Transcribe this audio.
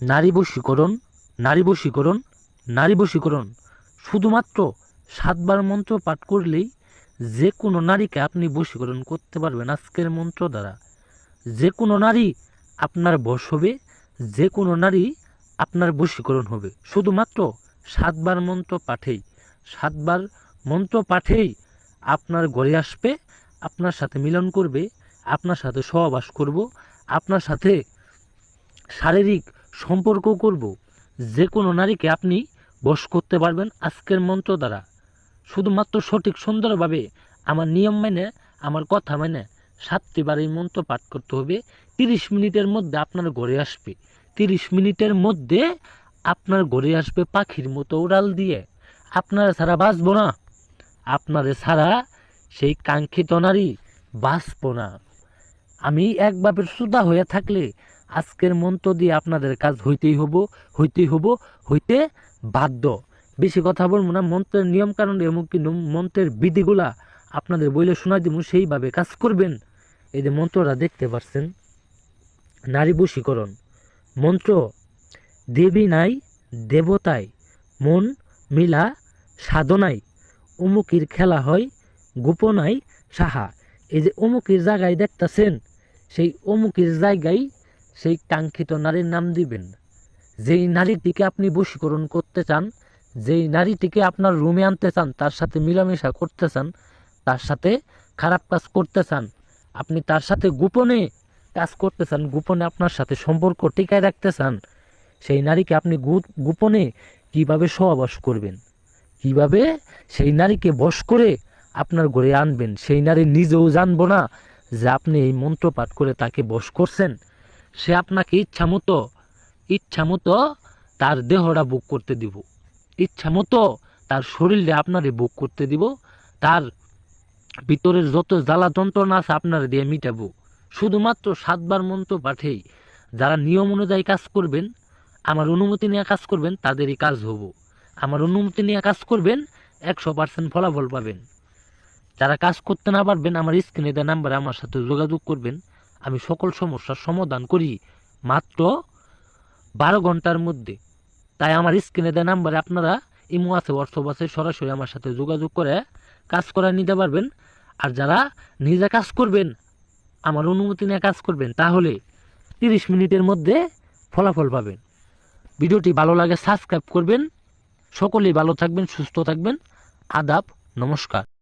নারী বশীকরণ, নারী বশীকরণ, নারী বশীকরণ। শুধুমাত্র 7 বার মন্ত্র পাঠ করলেই যে কোনো নারীকে আপনি বশীকরণ করতে পারবেন আজকের মন্ত্র দ্বারা। যে কোনো নারী আপনার বশ হবে, যে কোনো নারী আপনার বশীকরণ হবে শুধুমাত্র 7 বার মন্ত্র পাঠেই। 7 বার মন্ত্র পাঠেই আপনার ঘরে আসবে, আপনার সাথে মিলন করবে, আপনার সাথে সহবাস করব, আপনার সাথে শারীরিক সম্পর্ক করব। যে কোনো নারীকে আপনি বশ করতে পারবেন আজকের মন্ত্র দ্বারা। শুধুমাত্র সঠিক সুন্দরভাবে আমার নিয়ম মেনে, আমার কথা মেনে 7টি বার এই মন্ত্র পাঠ করতে হবে। 30 মিনিটের মধ্যে আপনার ঘরে আসবে। 30 মিনিটের মধ্যে আপনার ঘরে আসবে পাখির মতো উড়াল দিয়ে। আপনারা ছাড়া বাঁচব না, আপনারে ছাড়া সেই কাঙ্ক্ষিত নারী বাঁচব না। আমি একভাবে শ্রোতা হয়ে থাকলে আজকের মন্ত্র দিয়ে আপনাদের কাজ হইতে বাধ্য। বেশি কথা বলবো না, মন্ত্রের নিয়ম কারণ এমনকি মন্ত্রের বিধিগুলা আপনাদের বইলে শোনা দিব, সেইভাবে কাজ করবেন। এই যে মন্ত্রটা দেখতে পাচ্ছেন, নারী বশীকরণ মন্ত্র। দেবী নাই দেবতায় মন মিলা সাধনায়, অমুকির খেলা হয় গোপনায় সাহা। এই যে অমুকির জায়গায় দেখতেছেন, সেই অমুকির জায়গায় সেই কাঙ্ক্ষিত নারীর নাম দিবেন। যেই নারীটিকে আপনি বশীকরণ করতে চান, যেই নারীটিকে আপনার রুমে আনতে চান, তার সাথে মিলামেশা করতে চান, তার সাথে খারাপ কাজ করতে চান, আপনি তার সাথে গোপনে কাজ করতে চান, গোপনে আপনার সাথে সম্পর্ক টিকায় রাখতে চান, সেই নারীকে আপনি গোপনে কিভাবে সহবাস করবেন, কিভাবে সেই নারীকে বশ করে আপনার ঘরে আনবেন, সেই নারী নিজেও জানবো না যে আপনি এই মন্ত্র পাঠ করে তাকে বশ করছেন। সে আপনাকে ইচ্ছা মতো তার দেহটা বুক করতে দিব, ইচ্ছা মতো তার শরীরে আপনারে বুক করতে দিব, তার ভিতরের যত জ্বালা যন্ত্রণা আছে আপনার দিয়ে মিটাবো শুধুমাত্র 7 বার মন্ত্র পাঠেই। যারা নিয়ম অনুযায়ী কাজ করবেন, আমার অনুমতি নিয়ে কাজ করবেন, তাদেরই কাজ হব। আমার অনুমতি নিয়ে কাজ করবেন, 100% ফলাফল পাবেন। যারা কাজ করতে না পারবেন, আমার স্ক্রিনে দেওয়া নাম্বারে আমার সাথে যোগাযোগ করবেন। আমি সকল সমস্যার সমাধান করি মাত্র 12 ঘন্টার মধ্যে। তাই আমার স্ক্রিনে দেওয়া নাম্বারে আপনারা ইমো আছে, হোয়াটসঅ্যাপ আছে, সরাসরি আমার সাথে যোগাযোগ করে কাজ করে নিতে পারবেন। আর যারা নিজে কাজ করবেন, আমার অনুমতি নিয়ে কাজ করবেন, তাহলে 30 মিনিটের মধ্যে ফলাফল পাবেন। ভিডিওটি ভালো লাগে সাবস্ক্রাইব করবেন। সকলেই ভালো থাকবেন, সুস্থ থাকবেন। আদাব, নমস্কার।